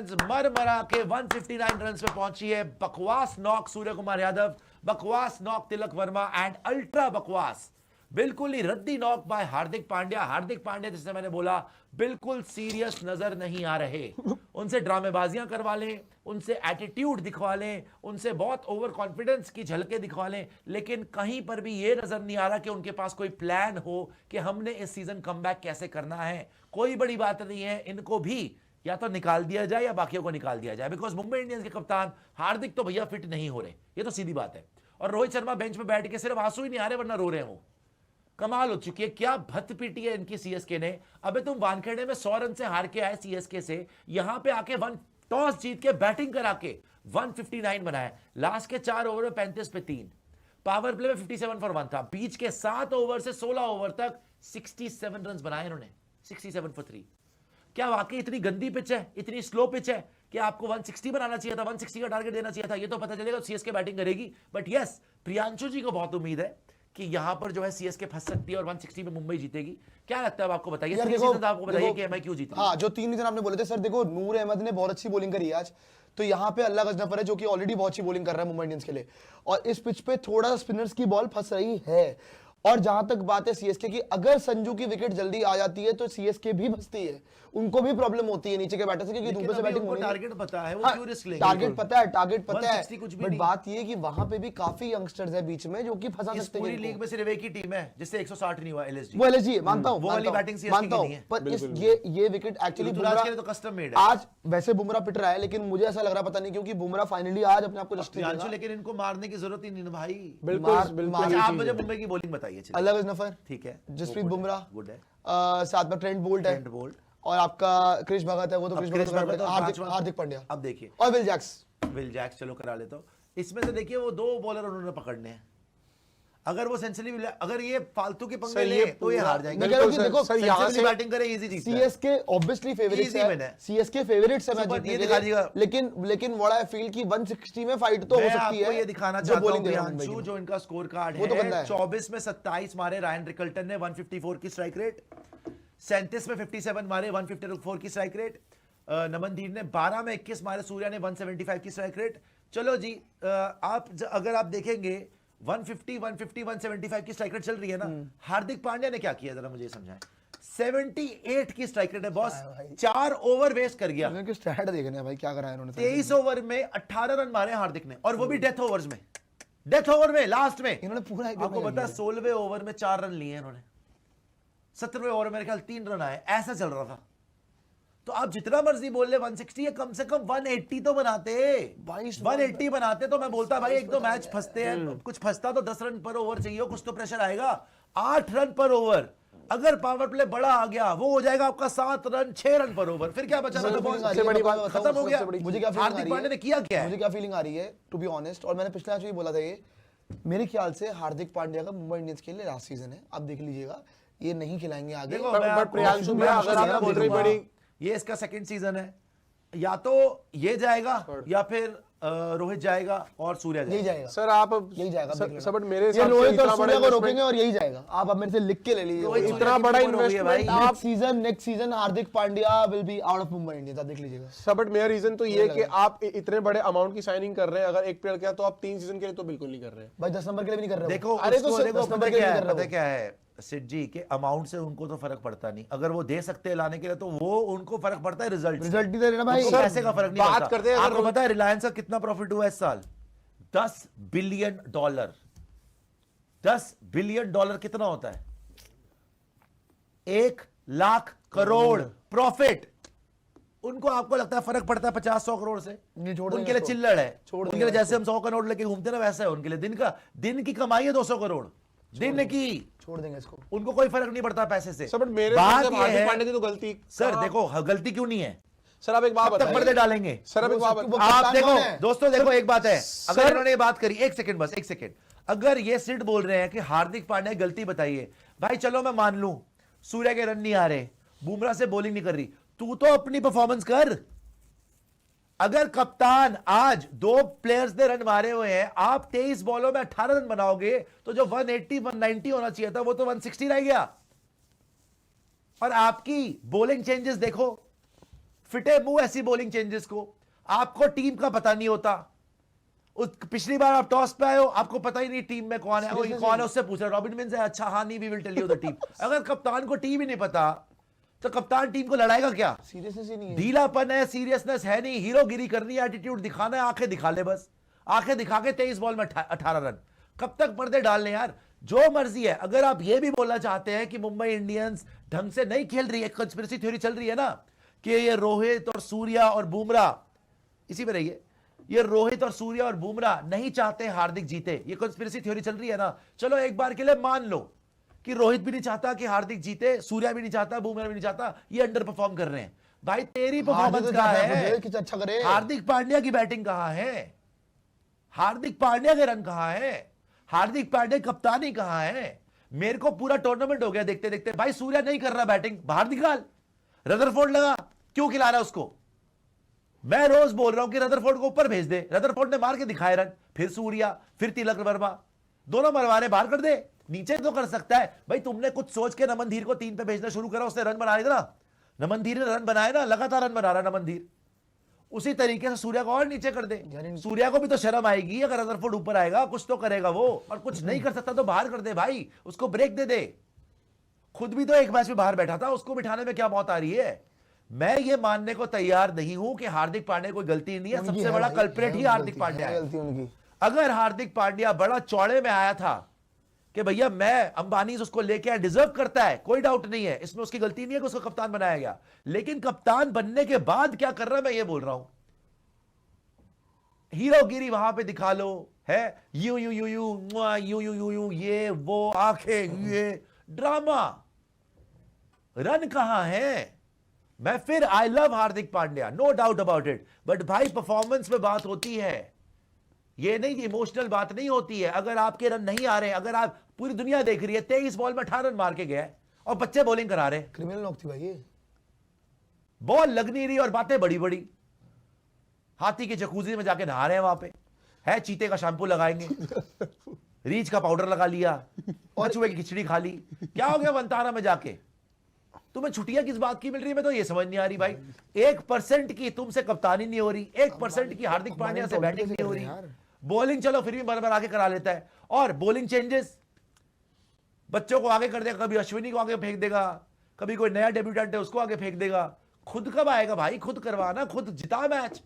Indians मर के 159 run पे पहुंची है। बकवास नॉक सूर्य कुमार यादव, बकवास knock Tilak Varma and ultra बकवास बिल्कुल ही रद्दी नॉक बाय हार्दिक पांड्या। हार्दिक पांड्या जिससे मैंने बोला बिल्कुल सीरियस नजर नहीं आ रहे। उनसे ड्रामेबाजियां करवा लें, उनसे एटीट्यूड दिखवा लें, उनसे बहुत ओवर कॉन्फिडेंस की झलकें दिखवा लें, लेकिन कहीं पर भी ये नजर नहीं आ रहा कि उनके पास कोई प्लान हो कि हमने इस सीजन कमबैक कैसे करना है। कोई बड़ी बात नहीं है, इनको भी या तो निकाल दिया जाए या बाकियों को निकाल दिया जाए, बिकॉज मुंबई इंडियंस के कप्तान हार्दिक तो भैया फिट नहीं हो रहे, ये तो सीधी बात है। और रोहित शर्मा बेंच पे बैठ के सिर्फ आंसू ही नहीं आ रहे वरना रो रहे हो। कमाल हो चुकी है, क्या भत पीटी है इनकी सीएसके ने। अबे तुम वानखेड़े में 100 रन से हार के आए सीएसके से, यहां पे आके टॉस जीत के बैटिंग करा के 159 बनाया। लास्ट के 4 ओवर में 35 पे 3, पावर प्ले में 57 फॉर 1 था। बीच के 7 ओवर से 16 ओवर तक 67 रन बनाए इन्होंने, 67 फॉर 3। क्या वाकई इतनी गंदी पिच है, इतनी स्लो पिच है कि आपको 160 बनाना चाहिए था, 160 का टारगेट देना चाहिए था? ये तो पता चलेगा सीएसके बैटिंग करेगी। बट यस, प्रियांशु जी को बहुत उम्मीद है कि यहां पर जो है सीएसके फंस सकती है और 160 में मुंबई जीतेगी। क्या लगता है आपको? बताइए, आपको बताइए कि एमआई क्यों जीती? हाँ, जो 3 रीजन आपने बोले थे सर, देखो नूर अहमद ने बहुत अच्छी बॉलिंग करी आज, तो यहाँ पे अल्लाह गजनफर है जो कि ऑलरेडी बहुत अच्छी बॉलिंग कर रहा है मुंबई इंडियंस के लिए, और इस पिच पे थोड़ा स्पिनर्स की बॉल फंस रही है। और जहां तक बात है सीएसके की, अगर संजू की विकेट जल्दी आ जाती है तो सीएसके भी फंसती है, उनको भी प्रॉब्लम होती है नीचे के बैटर से, क्योंकि धूप से बैटिंग होनी है। टारगेट पता है, वो क्यों रिस्क लेंगे? टारगेट पता है, टारगेट पता है, बट बात ये है कि वहां पे भी काफी यंगस्टर्स है बीच में जो कि फंसा सकते हैं। पूरी लीग में सिर्फ एक ही टीम है जिससे 160 नहीं हुआ, एलएसजी। वो एलएसजी है, मानता हूं, वो वाली बैटिंग सीएसके की नहीं है। पर इस ये विकेट एक्चुअली बुमराह के लिए तो कस्टम मेड है। आज वैसे बुमराह पिट रहा है, लेकिन मुझे ऐसा लग रहा पता नहीं क्योंकि बुमराह फाइनली आज अपने आप को जस्टिस देगा। लेकिन इनको मारने की जरूरत ही नहीं है भाई। बिल्कुल। आप मुझे मुंबई की बॉलिंग बताइए। अल्लाह गजनफर, ठीक है, जसप्रीत बुमराह गुड है, साथ में ट्रेंट बोल्ट है, और आपका क्रिश भगत है, वो तो क्रिश भगत, हार्दिक पांड्या। अब देखिए, और विल जैक्स चलो करा लेता हूं। इसमें से देखिए वो 2 बॉलर उन्होंने पकड़ने हैं। अगर वो सेंचुरी, अगर ये फालतू के पंगे ले तो ये हार जाएंगे। देखो सर, यहां से बैटिंग करे इजी जीतता है। सीएसके ऑब्वियसली फेवरेट्स है, सीएसके फेवरेट्स है मैच जीतने के लिए, लेकिन व्हाट आई फील कि 160 में फाइट तो हो सकती है। ये दिखाना चाहता हूं प्रियांशु, जो इनका स्कोर कार्ड है, 24 में 27 मारे रायन रिकल्टन ने, 154 की स्ट्राइक रेट, 37 में 57 मारे, 154 की स्ट्राइक रेट, नमनदीप ने 12 में 21 मारे, सूर्या ने 175 की स्ट्राइक रेट। चलो जी, अगर आप देखेंगे 150, 175 की स्ट्राइक रेट चल रही है ना। हार्दिक पांड्या ने क्या किया, जरा मुझे समझाएं। 78 की स्ट्राइक रेट है बॉस, 4 ओवर वेस्ट कर गया। स्टैट देखने हैं भाई क्या करा है इन्होंने। 23 ओवर में 18 रन मारे हार्दिक ने, और वो भी डेथ ओवर्स में, लास्ट में इन्होंने पूरा। आपको पता है 16वें ओवर में 4 रन लिए इन्होंने, 17वें ओवर में मेरे ख्याल 3 रन आए, ऐसा चल रहा था। तो आप जितना मर्जी बोल ले 160 है, कम से कम 180 तो बनाते, 180 बनाते तो मैं बोलता भाई 1-2 मैच फंसते हैं, कुछ फंसता तो 10 रन पर ओवर चाहिए, कुछ तो प्रेशर आएगा। 8 रन पर ओवर, अगर पावर प्ले बड़ा आ गया वो हो जाएगा आपका 7 रन 6 रन पर ओवर, फिर क्या बचा? सबसे बड़ी बात खत्म हो गया। मुझे क्या हार्दिक पांड्या ने किया क्या है? मुझे क्या फीलिंग आ रही है टू बी ऑनेस्ट, और मैंने पिछले मैच में बोला था, ये मेरे ख्याल से हार्दिक पांड्या का मुंबई इंडियंस के लिए लास्ट सीजन है। आप देख लीजिएगा, ये नहीं खिलाएंगे आगे। प्रियांशु ये इसका सेकंड सीजन है, या तो ये जाएगा या फिर रोहित जाएगा और सूर्या जाएगा। सर आप यही जाएगा सर, बट मेरे ये रोहित और सूर्या को रोकेंगे और यही जाएगा। आप अब मेरे से लिख के ले लीजिए, इतना बड़ा इन्वेस्टमेंट आप next season Hardik Pandya will be out of Mumbai Indians, आप देख लीजिएगा। सर बट मेरा रीजन तो ये है कि आप इतने बड़े अमाउंट की साइनिंग कर रहे हैं, अगर एक प्लेयर का, तो आप 3 सीजन के लिए तो बिल्कुल नहीं कर रहे हैं भाई, 10 नंबर के लिए भी नहीं कर रहे। देखो, अरे तो 10 नंबर के लिए कर रहे हो। क्या है सिड जी के अमाउंट से उनको तो फर्क पड़ता नहीं, अगर वो दे सकते हैं लाने के लिए तो वो उनको फर्क पड़ता है रिजल्ट ही दे रहे ना भाई, पैसे का फर्क नहीं बात करते हैं। आपको पता है रिलायंस का कितना प्रॉफिट हुआ इस साल? $10 बिलियन। $10 बिलियन कितना होता है? 1 लाख करोड़ प्रॉफिट। उनको आपको लगता है फर्क पड़ता है 50-100 करोड़ से? उनके लिए चिल्लड़ है, उनके लिए जैसे हम 100 का नोट लेके घूमते ना वैसा है उनके लिए। दिन की कमाई है 200 करोड़ दिन की, छोड़ देंगे इसको, उनको कोई फर्क नहीं पड़ता पैसे से। सर मेरे हार्दिक पांड्या की तो गलती, सर देखो गलती क्यों नहीं है सर, आप एक बात बताइए, पर्दे डालेंगे सर, आप एक बात आप देखो दोस्तों, देखो एक बात है, अगर इन्होंने ये बात करी, एक सेकंड, अगर ये सिड बोल रहे हैं कि हार्दिक पांड्या गलती बताइए, भाई चलो मैं मान लूं सूर्या के रन नहीं आ रहे, बुमराह से बॉलिंग नहीं कर रही, तू तो अपनी परफॉर्मेंस कर। अगर कप्तान आज 2 प्लेयर्स ने रन मारे हुए हैं, आप 23 बॉलों में 18 रन बनाओगे, तो जो 180 190 होना चाहिए था वो तो 160 रह गया। और आपकी बॉलिंग चेंजेस देखो, फिटे मुंह ऐसी बॉलिंग चेंजेस को। आपको टीम का पता नहीं होता। पिछली बार आप टॉस पे आए हो, आपको पता ही नहीं टीम में कौन है, कौन है उससे पूछ रहे रॉबिन मिन्स है, अच्छा हाँ नहीं, we will tell you the team. अगर कप्तान को टीम ही नहीं पता तो कप्तान टीम को लड़ाएगा क्या? सीरियसनेस ही नहीं है, ढीलापन है, सीरियसनेस है नहीं, हीरोगिरी करनी है, एटीट्यूड दिखाना है, आंखें दिखा ले बस। आंखें दिखा के 23 बॉल में 18 रन, कब तक पर्दे डालने यार? जो मर्जी है। अगर आप ये भी बोलना चाहते हैं कि मुंबई इंडियंस ढंग से नहीं खेल रही है, कंस्पिरेसी थ्योरी चल रही है ना कि ये रोहित और सूर्या और बुमराह, इसी पे रहिए, ये रोहित और सूर्या और बुमराह नहीं चाहते हार्दिक जीते, ये कंस्पिरेसी थ्योरी चल रही है ना, चलो एक बार के लिए मान लो कि रोहित भी नहीं चाहता कि हार्दिक जीते, सूर्या भी नहीं चाहता, बुमराह भी नहीं चाहता, ये अंडर परफॉर्म कर रहे हैं। भाई तेरी परफॉर्मेंस कहां है? कि अच्छा करे। हार्दिक पांड्या की बैटिंग कहां है? हार्दिक पांड्या के रन कहां है? हार्दिक पांड्या कप्तानी कहां है? मेरे को पूरा टूर्नामेंट हो गया देखते देखते, भाई सूर्या नहीं कर रहा बैटिंग, बाहर निकाल, रदरफोर्ड लगा, क्यों खिला रहा उसको? मैं रोज बोल रहा हूं कि रदरफोर्ड को ऊपर भेज दे, रदरफोर्ड ने मार के दिखाए रन, फिर सूर्या, फिर तिलक वर्मा, दोनों मरवाने बाहर कर दे, नीचे तो कर सकता है। भाई तुमने कुछ सोच के नमन धीर को 3 पे भेजना शुरू करा, उसने रन बनाए ना, नमन धीर ने रन बनाए ना, लगातार रन बना रहा नमन धीर। उसी तरीके से सूर्या को और नीचे कर दे, सूर्या को भी तो शर्म आएगी, अगर रदरफोर्ड ऊपर आएगा कुछ तो करेगा वो, और कुछ नहीं कर सकता तो बाहर कर दे भाई, उसको ब्रेक दे दे। खुद भी तो एक मैच में बाहर बैठा था, उसको बिठाने में क्या मौत आ रही है? मैं ये मानने को तैयार नहीं हूं कि हार्दिक पांड्या कोई गलती नहीं है, सबसे बड़ा कल्प्रेट ही हार्दिक पांड्या है। अगर हार्दिक पांड्या बड़ा चौड़े में आया था कि भैया मैं अंबानी से उसको लेके आया, डिजर्व करता है, कोई डाउट नहीं है, इसमें उसकी गलती नहीं है कि उसको कप्तान बनाया गया, लेकिन कप्तान बनने के बाद क्या कर रहा है मैं ये बोल रहा हूं। हीरोगिरी वहां पे दिखा लो, है you you you you you you you you, ये वो आंखें, ये ड्रामा, रन कहां है? मैं फिर I love Hardik Pandya, no doubt about it, but भाई परफॉर्मेंस में बात होती है, ये नहीं कि इमोशनल बात नहीं होती है। अगर आपके रन नहीं आ रहे, अगर आप, पूरी दुनिया देख रही है 23 बॉल में 18 रन मार के गया और बच्चे बॉलिंग करा रहे, क्रिमिनल नॉक थी भाई ये, बॉल लग नहीं रही और बातें बड़ी बड़ी, हाथी के जकूजी में जाके नहा रहे हैं वहां पे, है चीते का शैम्पू लगाएंगे, रीच का पाउडर लगा लिया और चूहे की खिचड़ी खा ली, क्या हो गया वंतारा में जाके? तुम्हें छुट्टियां किस बात की मिल रही है, मैं तो ये समझ नहीं आ रही भाई। 1% की तुमसे कप्तानी नहीं हो रही, 1% की हार्दिक पांड्या से बैटिंग नहीं हो रही, बॉलिंग चलो फिर भी बराबर आगे करा लेता है, और बॉलिंग चेंजेस बच्चों को आगे कर देगा, कभी अश्विनी को आगे फेंक देगा, कभी कोई नया डेब्यूटेंट है उसको आगे फेंक देगा। खुद कब आएगा भाई? खुद करवाना, खुद जिता मैच।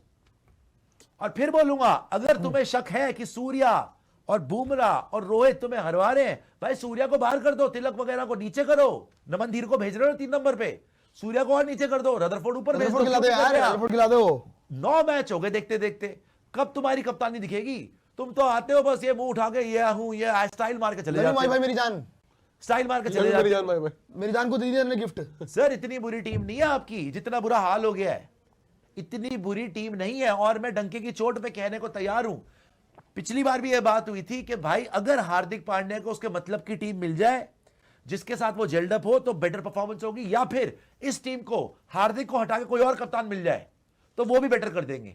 और फिर बोलूंगा, अगर तुम्हें शक है कि सूर्या और बुमराह और रोहित तुम्हें हरवा रहे हैं, भाई सूर्या को बाहर कर दो, तिलक वगैरह को नीचे करो, नमन धीर को भेज रहे हो 3 नंबर पे, सूर्या को और नीचे कर दो, रदरफोर्ड ऊपर भेज दो, खिला दो। 9 मैच हो गए देखते देखते, कब तुम्हारी कप्तानी दिखेगी? तुम तो आते हो बस ये मुंह उठा के, ये हूं, ये स्टाइल मार के चले जाते हो, भाई मेरी जान, स्टाइल मार के चले जाते हो। मेरी जान को दे दिया ने गिफ्ट। सर इतनी बुरी टीम नहीं है आपकी जितना बुरा हाल हो गया है, इतनी बुरी टीम नहीं है, और मैं डंके की चोट पे कहने को तैयार हूं। पिछली बार भी यह बात हुई थी कि भाई अगर हार्दिक पांड्या को उसके मतलब की टीम मिल जाए जिसके साथ वो जेल्डअप हो तो बेटर परफॉर्मेंस होगी, या फिर इस टीम को हार्दिक को हटा के कोई और कप्तान मिल जाए तो वो भी बेटर कर देंगे,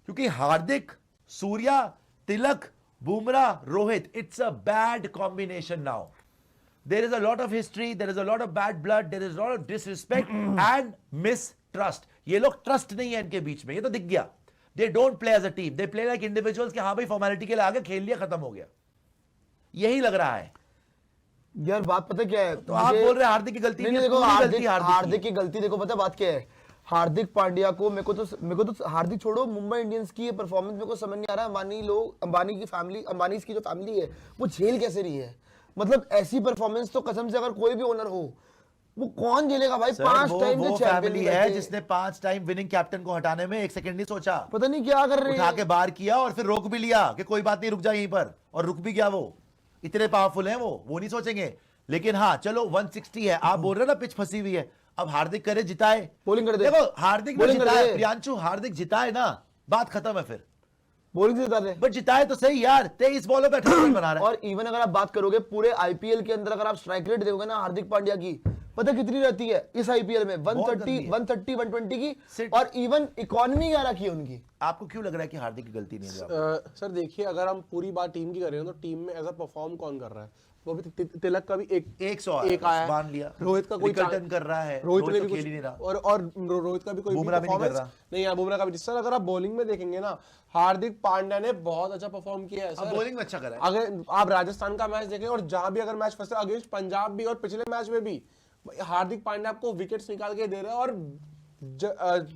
क्योंकि Hardik, Surya, Tilak, Bumrah, Rohit, it's a bad combination now. There is a lot of history, there is a lot of bad blood, there is a lot of disrespect and mistrust. ये लोग ट्रस्ट नहीं है इनके बीच में, ये तो दिख गया। They don't play as a team, they play like individuals कि हाँ भाई फॉर्मेलिटी के लिए आगे खेल लिया, खत्म हो गया, यही लग रहा है। यार बात पता क्या है, तो आप बोल रहे हैं हार्दिक की गलती नहीं, देखो हार्दिक की गलती, देखो पता बात क्या है, हार्दिक पांड्या को मेरे को तो हार्दिक छोड़ो, मुंबई इंडियंस की ये परफॉर्मेंस मेरे को समझ नहीं आ रहा। अंबानी की फैमिली, अंबानी की जो फैमिली है वो झेल कैसे रही है? मतलब ऐसी परफॉर्मेंस तो कसम से अगर कोई भी ओनर हो वो कौन झेलेगा भाई? 5 टाइम वो फैमिली है जिसने 5 टाइम विनिंग कैप्टन को हटाने में 1 सेकंड नहीं सोचा, पता नहीं क्या कर रहे हैं, उठा के बाहर किया और फिर रोक भी लिया कि कोई बात नहीं, रुक जा यहीं पर, और रुक भी गया। वो इतने पावरफुल हैं, वो नहीं सोचेंगे। लेकिन हाँ चलो 160 है, आप बोल रहे ना पिच फंसी हुई है, अब हार्दिक करे जिताए, बॉलिंग कर दे, देखो हार्दिक ने जिताए, प्रियांशु हार्दिक जिताए ना, बात खत्म है, फिर बॉलिंग से जिता दे, बट जिताए तो सही यार, 23 बॉलों पे 18 रन बना रहा है। और इवन अगर आप बात करोगे पूरे आईपीएल के अंदर, अगर आप स्ट्राइक रेट देखोगे ना हार्दिक पांड्या की, पता कितनी रहती है इस आईपीएल में? बहुत 130 गंदी है। 130 120 की, सिर्फ- और इवन इकोनॉमी 11 की है उनकी। आपको क्यों लग रहा है कि हार्दिक की गलती नहीं है? सर देखिए, अगर हम पूरी बात टीम की करें तो टीम में ऐसा परफॉर्म कौन कर रहा है? वो भी तिलक का भी एक आया है। बांध लिया। रोहित का कोई रिकल्टन कर रहा है, रोहित ने तो भी खेल ही नहीं रहा। और रोहित का भी कोई बुमराह भी नहीं कर performance रहा। नहीं है। बुमराह का भी। सर अगर आप बॉलिंग में देखेंगे ना, हार्दिक पांड्या ने बहुत अच्छा परफॉर्म किया है सर। बॉलिंग में अच्छा करा है। अगर आप राजस्थान का मैच देखें और जहां भी अगर मैच फंसे, अगेंस्ट पंजाब भी और पिछले मैच में भी हार्दिक पांड्या आपको विकेट्स निकाल के दे रहा है और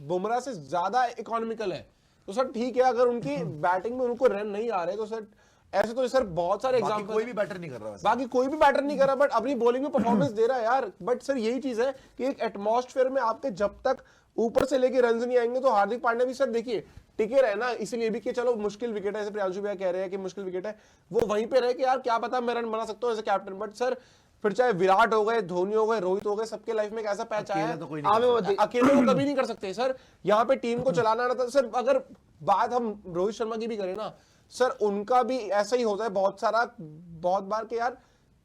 बुमराह से ज्यादा इकोनॉमिकल है। तो सर ठीक है, अगर उनकी बैटिंग में उनको रन नहीं आ रहे तो सर ऐसे तो सर बहुत सारे बाकी एग्जाम्पल, कोई भी बैटर नहीं कर रहा वैसे। बाकी कोई भी बैटर नहीं कर रहा, बट अपनी बॉलिंग में परफॉर्मेंस दे रहा है यार। बट सर यही चीज है कि एक एटमॉस्फेयर में आपके जब तक ऊपर से लेके रन नहीं आएंगे तो हार्दिक पांड्या भी सर देखिए टिके रहे ना, इसलिए भी कि चलो मुश्किल विकेट है, जैसे प्रियांशु भैया कह रहे हैं कि मुश्किल विकेट है, वो वहीं पे रहे कि यार क्या पता मैं रन बना सकता हूँ as a captain. But sir फिर चाहे विराट हो गए, धोनी हो गए, रोहित हो गए, सबके लाइफ में एक ऐसा पैच आया है, तो कोई नहीं कर सकता। अकेले वो कभी नहीं कर सकते सर। यहाँ पे टीम को चलाना रहता है सर। अगर बात हम रोहित शर्मा की भी करें ना सर, उनका भी ऐसा ही होता है बहुत बार कि यार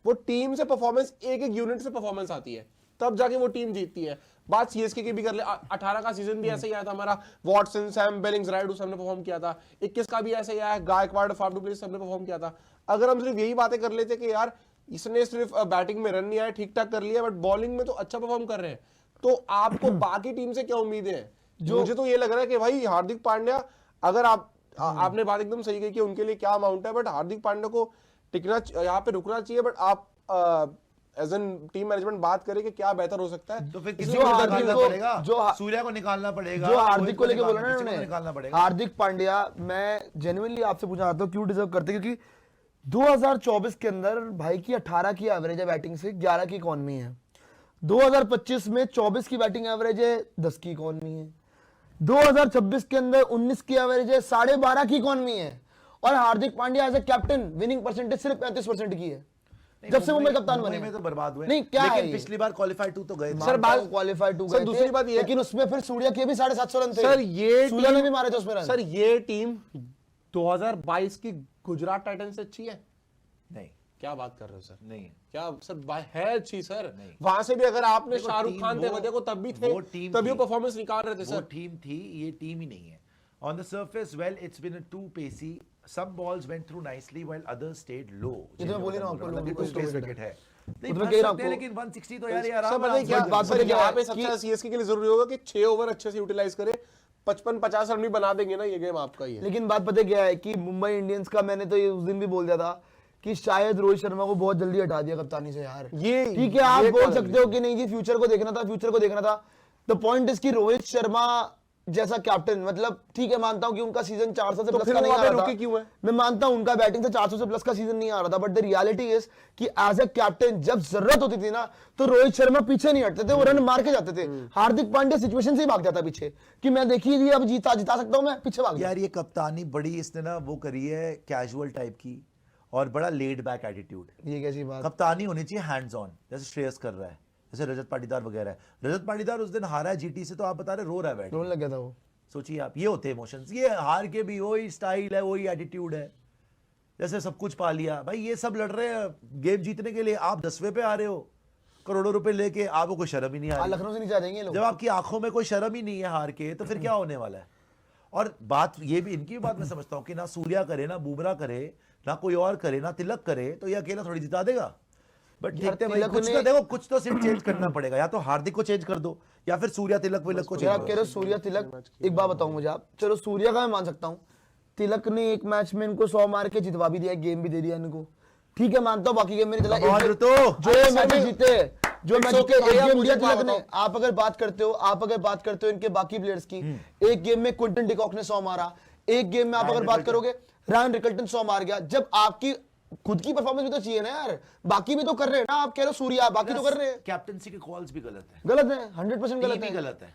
वो टीम से परफॉर्मेंस, एक यूनिट से परफॉर्मेंस आती है तब जाके वो टीम जीतती है। बात सीएसके की भी कर ले, 18 का सीजन भी ऐसा ही आया था हमारा, वॉटसन, सैम बेलिंग्स, राइडू सबने परफॉर्म किया था। 21 का भी ऐसा ही आया, गायकवाड़, फाफ डू प्लेस सबने परफॉर्म किया था। अगर हम सिर्फ यही बातें कर लेते कि यार इसने सिर्फ बैटिंग में रन नहीं आया, ठीक ठाक कर लिया, बट बॉलिंग में तो अच्छा परफॉर्म कर रहे हैं, तो आपको बाकी टीम से क्या उम्मीदें हैं? मुझे तो ये लग रहा है कि भाई हार्दिक पांड्या, अगर आपने बात एकदम सही कही कि उनके लिए क्या अमाउंट है, बट हार्दिक पांड्या को टिकना, यहाँ पे रुकना चाहिए। बट आप एज एन टीम मैनेजमेंट बात करें कि क्या बेहतर हो सकता है, तो फिर जो किसी को हार्दिक निकालना को- पड़ेगा, जो सूर्या को निकालना पड़ेगा, जो हार्दिक रोहित को लेके बोला ना किसी को उन्होंने, निकालना पड़ेगा। हार्दिक पांड्या, मैं जेन्युइनली आपसे पूछना चाहता हूँ क्यों डिजर्व करते हैं, क्योंकि 2024 के अंदर भाई की 18 की एवरेज है बैटिंग से, 11 की इकॉनमी है। 2025 में 24 की बैटिंग एवरेज है, 10 की इकॉनमी है। 2026 के अंदर 19 की एवरेज है, 12.5 की इकॉनमी है। और Hardik Pandya as a captain winning percentage सिर्फ 35% की है जब से मुंबई कप्तान बने में तो बर्बाद हुए। नहीं, क्या है लेकिन ये? पिछली बार क्वालिफाई 2 तो गए थे। सर बात क्वालिफाई टू सर, गए दूसरी थे, बात ये है- लेकिन उसमें फिर सूर्या के भी 750 रन थे। सर ये सूर्या ने टीम- भी मारे थे उसमें रन। सर ये टीम 2022 की गुजरात टाइटन से अच्छी है? नहीं, क्या बात कर रहे हो सर? नहीं। क्या सर है अच्छी सर? नहीं। वहां से भी अगर आपने देखो, शाहरुख टीम खान थे, वो- वजह को तब भी थे, वो टीम तभी वो थी। परफॉर्मेंस निकाल रहे थे वो सर। टीम थी, ये टीम ही नहीं है। On the surface, well, it's been a too pacey. Some balls went through nicely while others stayed low. ये तो मैं बोल ही रहा हूँ आपको, मतलब लोगों को बिल्कुल space space wicket है। नहीं, तो मैं फंस कह रहा हूँ सकते हैं, आपको- लेकिन 160 तो यार ये सर आराम पता है क्या, बात सर पता क्या यहाँ है पे कि- सबसे सीएसके के लिए जरूरी होगा कि 6 ओवर अच्छे से यूटिलाइज करे, 55-50 रन भी बना देंगे ना, ये गेम आपका ही है। लेकिन बात पता क्या है कि मुंबई इंडियंस का, मैंने तो ये उस दिन भी बोल दिया था कि शायद रोहित शर्मा को बहुत जल्दी हटा दिया कप्तानी से यार। ये- ठीक है, आप ये बोल कारण सकते हो कि नहीं जी फ्यूचर को देखना था, फ्यूचर को देखना था। द पॉइंट इज कि रोहित शर्मा जैसा कैप्टन, मतलब ठीक है मानता हूं कि उनका सीजन 400 से तो प्लस फिर का वो नहीं आ वहाँ पे रहा रुके था। क्यों है? मैं मानता हूं उनका बैटिंग से 400 से प्लस का सीजन नहीं आ रहा था, बट द रियलिटी इज कि एज अ कैप्टन जब जरूरत होती थी ना तो रोहित शर्मा पीछे नहीं हटते थे, वो रन मार के जाते थे। हार्दिक पांड्या सिचुएशन से ही भाग जाता पीछे कि मैं देखिए जी अब जिता सकता हूं, मैं पीछे भाग गया। यार ये कप्तानी बड़ी इसने ना वो करी है कैजुअल टाइप की और बड़ा लेड बैक एटीट्यूड। ये कैसी बात? कप्तानी होनी चाहिए हैंड्स ऑन, जैसे श्रेयस कर रहा है, जैसे रजत पाटीदार वगैरह है। रजत पाटीदार उस दिन हारा है जीटी से, तो आप बता रहे रो रहा है बैठ। रोने लग गया था वो। सोचिए आप, ये होते इमोशंस। ये हार के भी वही स्टाइल है, वही एटीट्यूड है, जैसे सब कुछ पा लिया। भाई ये सब लड़ रहे हैं गेम जीतने के लिए, आप 10वें पे आ रहे हो करोड़ों रुपए लेके, आपको कोई शर्म ही नहीं आ रही। लखनऊ से नीचे आ जाएंगे ये लोग। जब आपकी आंखों में कोई शर्म ही नहीं है हार के, तो फिर क्या होने वाला है? और बात ये भी, इनकी भी बात मैं समझता हूँ कि ना सूर्या करे, ना बुमराह करे, ना कोई और करे, ना तिलक करे, तो ये अकेला थोड़ी जिता देगा। बट यार, देखते हैं भाई, तिलक कुछ ने- तो देखो, कुछ तो सिर्फ चेंज करना पड़ेगा। या तो हार्दिक को चेंज कर दो, या फिर सूर्या तिलक विलक को यार चेंज आप कह रहे हो सूर्या तिलक, एक बात बताऊं मुझे आप, चलो सूर्या का मैं मान सकता हूं, तिलक ने एक मैच में इनको 100 मार के जितवा भी दिया, गेम भी दे दिया इनको, ठीक है मानता हूं, बाकी गेम में नहीं चला। Come on, एक- ऋतु। जो मैच जीते, जो मैच जीते, एक भैया, गेम मुझे दिया बात तिलक ने। बताओ। आप अगर बात करते हो इनके बाकी प्लेयर्स की, एक गेम में क्विंटन डिकॉक ने 100 मारा, एक गेम में आप अगर बात करोगे रायन रिकल्टन 100 मार गया। जब आपकी खुद की परफॉर्मेंस भी तो चाहिए ना यार, बाकी भी तो कर रहे हैं ना। आप कह रहे हो सूर्या, बाकी तो कर रहे हैं। कैप्टनसी के कॉल्स भी गलत है, गलत है, 100% टीम गलत ही है। गलत है।